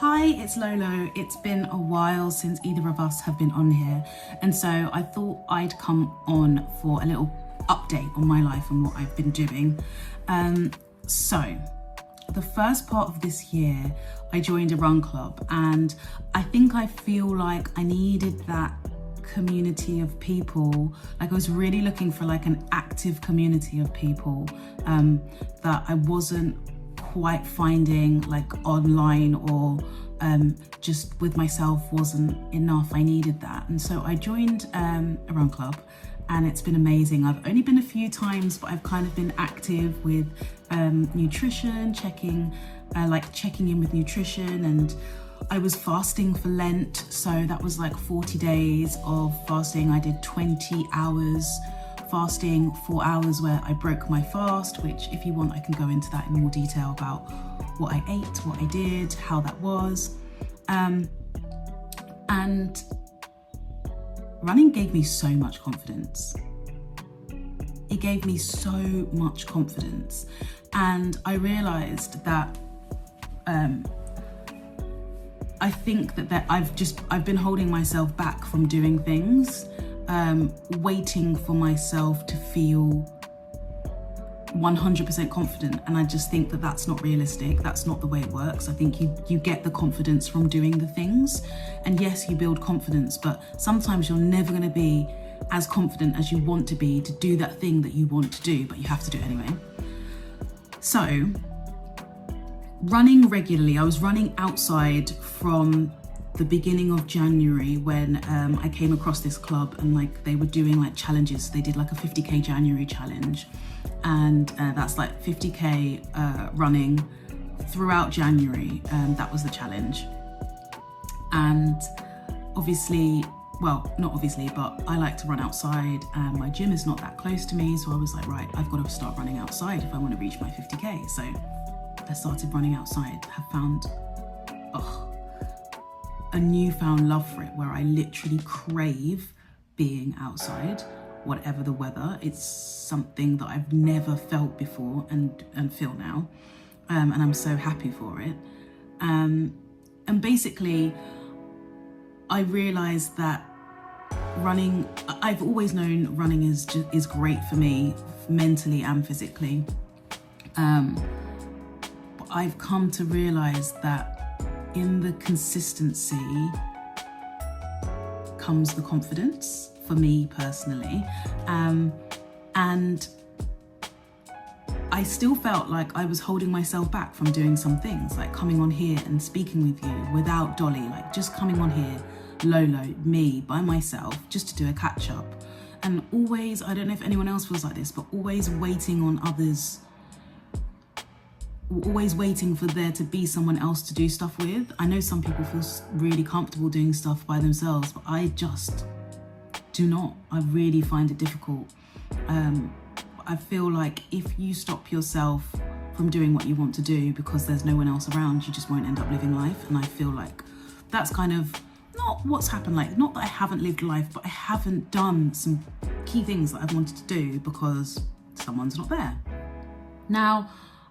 Hi, it's Lolo. It's been a while since either of us have been on here, and so I thought I'd come on for a little update on my life and what I've been doing. So the first part of this year, I joined a run club, and I think I feel like I needed that community of people. Like I was really looking for like an active community of people that I wasn't quite finding like online, or just with myself wasn't enough. I needed that, and so I joined a run club, and it's been amazing. I've only been a few times, but I've kind of been active with nutrition, checking in with nutrition, and I was fasting for Lent, so that was like 40 days of fasting. I did 20 hours fasting, 4 hours where I broke my fast, which if you want I can go into that in more detail about what I ate, what I did, how that was. And running gave me so much confidence. It gave me so much confidence, and I realized that I think that I've been holding myself back from doing things, waiting for myself to feel 100% confident, and I just think that that's not realistic. That's not the way it works. I think you get the confidence from doing the things, and yes, you build confidence, but sometimes you're never going to be as confident as you want to be to do that thing that you want to do, but you have to do it anyway. So running regularly, I was running outside from the beginning of January when I came across this club, and like they were doing like challenges. They did like a 50k January challenge, and that's like 50k running throughout January. That was the challenge. And obviously, well, not obviously, but I like to run outside, and my gym is not that close to me, so I was like, right, I've got to start running outside if I want to reach my 50k. So I started running outside. Have found a newfound love for it, where I literally crave being outside, whatever the weather. It's something that I've never felt before and feel now, and I'm so happy for it. And basically, I realized that running, I've always known running is great for me, mentally and physically. But I've come to realize that in the consistency comes the confidence, for me personally. And I still felt like I was holding myself back from doing some things, like coming on here and speaking with you without Dolly, like just coming on here, Lolo, me, by myself, just to do a catch up. And always, I don't know if anyone else feels like this, but always waiting on others, always waiting for there to be someone else to do stuff with. I know some people feel really comfortable doing stuff by themselves, but I just do not. I really find it difficult. I feel like if you stop yourself from doing what you want to do because there's no one else around, you just won't end up living life. And I feel like that's kind of not what's happened. Like, not that I haven't lived life, but I haven't done some key things that I've wanted to do because someone's not there. Now,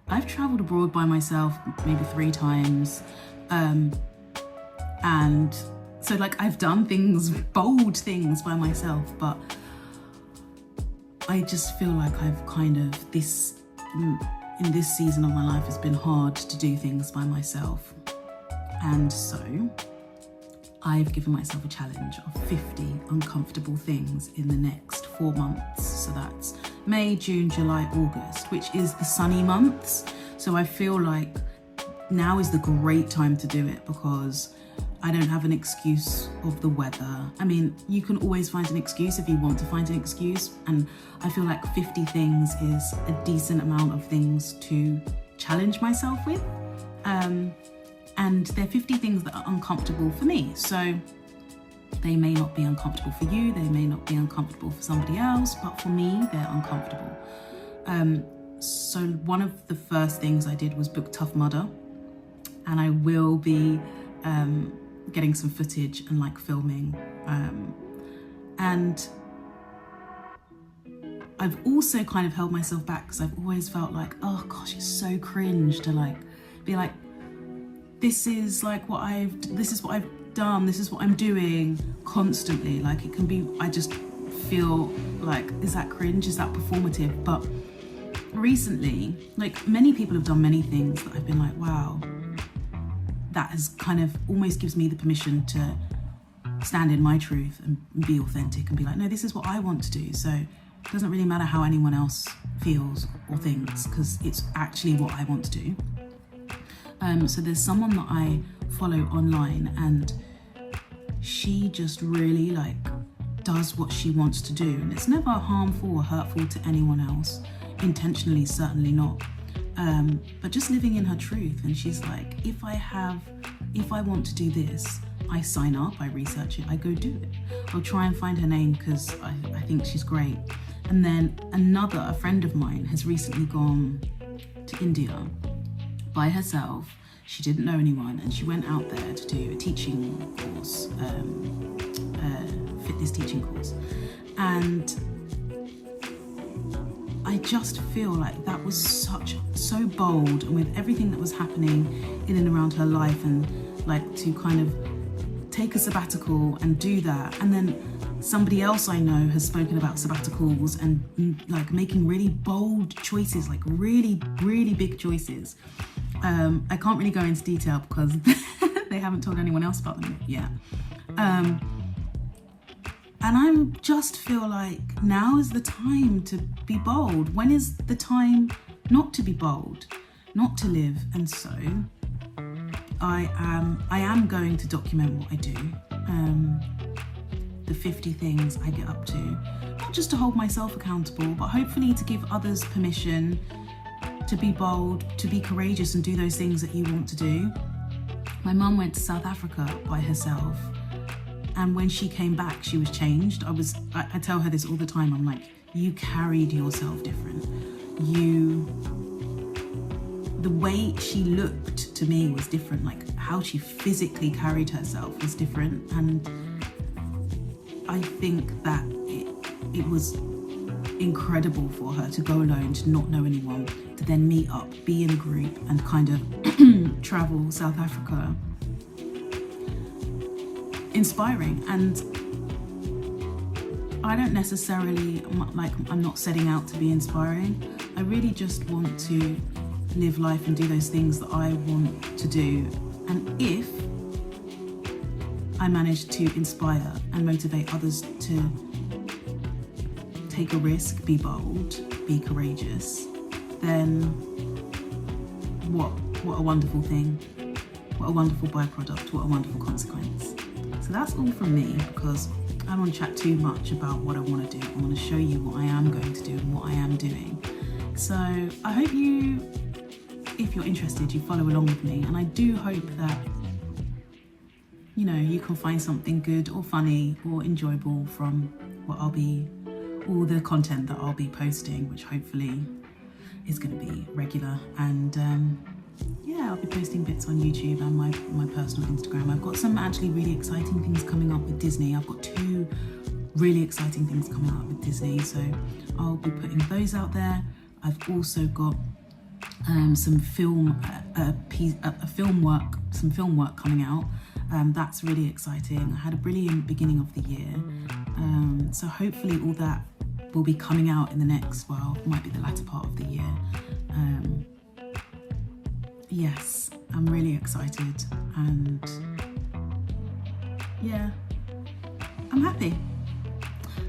I've traveled abroad by myself maybe 3 times. And so like I've done things, bold things by myself, but I just feel like I've kind of in this season of my life, it's been hard to do things by myself. And so I've given myself a challenge of 50 uncomfortable things in the next 4 months. So that's May, June, July, August, which is the sunny months. So I feel like now is the great time to do it because I don't have an excuse of the weather. I mean, you can always find an excuse if you want to find an excuse. And I feel like 50 things is a decent amount of things to challenge myself with. And they're 50 things that are uncomfortable for me. So they may not be uncomfortable for you, they may not be uncomfortable for somebody else, but for me, they're uncomfortable. So one of the first things I did was book Tough Mudder, and I will be getting some footage and like filming. And I've also kind of held myself back because I've always felt like, oh gosh, it's so cringe to like be like, this is what I've done, this is what I'm doing constantly. Like, it can be, I just feel like, is that cringe? Is that performative? But recently, like, many people have done many things that I've been like, wow, that has kind of almost gives me the permission to stand in my truth and be authentic and be like, no, this is what I want to do. So it doesn't really matter how anyone else feels or thinks, because it's actually what I want to do. So there's someone that I follow online, and she just really like does what she wants to do, and it's never harmful or hurtful to anyone else, intentionally, certainly not, but just living in her truth. And she's like, if I want to do this, I sign up, I research it, I go do it. I'll try and find her name because I think she's great. And then a friend of mine has recently gone to India by herself. She didn't know anyone, and she went out there to do a teaching course, fitness teaching course. And I just feel like that was so bold, and with everything that was happening in and around her life, and like to kind of take a sabbatical and do that. And then somebody else I know has spoken about sabbaticals and like making really bold choices, like really, really big choices. I can't really go into detail because they haven't told anyone else about them yet. And I just feel like now is the time to be bold. When is the time not to be bold, not to live? And so I am going to document what I do, the 50 things I get up to, not just to hold myself accountable, but hopefully to give others permission to be bold, to be courageous and do those things that you want to do. My mum went to South Africa by herself, and when she came back, she was changed. I tell her this all the time. I'm like, you carried yourself different. The way she looked to me was different. Like, how she physically carried herself was different. And I think that it was incredible for her to go alone, to not know anyone, to then meet up, be in a group, and kind of travel South Africa. Inspiring. And I don't necessarily, I'm not setting out to be inspiring. I really just want to live life and do those things that I want to do. And if I manage to inspire and motivate others to take a risk, be bold, be courageous, then what a wonderful thing. What a wonderful byproduct, what a wonderful consequence. So that's all from me, because I don't want to chat too much about what I want to do. I want to show you what I am going to do and what I am doing. So I hope you, if you're interested, you follow along with me. And I do hope that, you can find something good or funny or enjoyable from all the content that I'll be posting, which hopefully is going to be regular. And I'll be posting bits on YouTube and my personal Instagram. I've got some actually really exciting things coming up with Disney. I've got 2 really exciting things coming up with Disney, so I'll be putting those out there. I've also got some film work coming out. That's really exciting. I had a brilliant beginning of the year, so hopefully all that will be coming out in the next, might be the latter part of the year. Yes, I'm really excited, and I'm happy.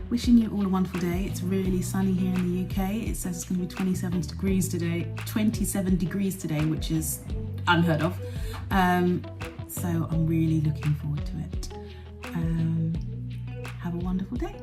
Wishing you all a wonderful day. It's really sunny here in the UK. It says it's going to be 27 degrees today, which is unheard of. So I'm really looking forward to it. Have a wonderful day.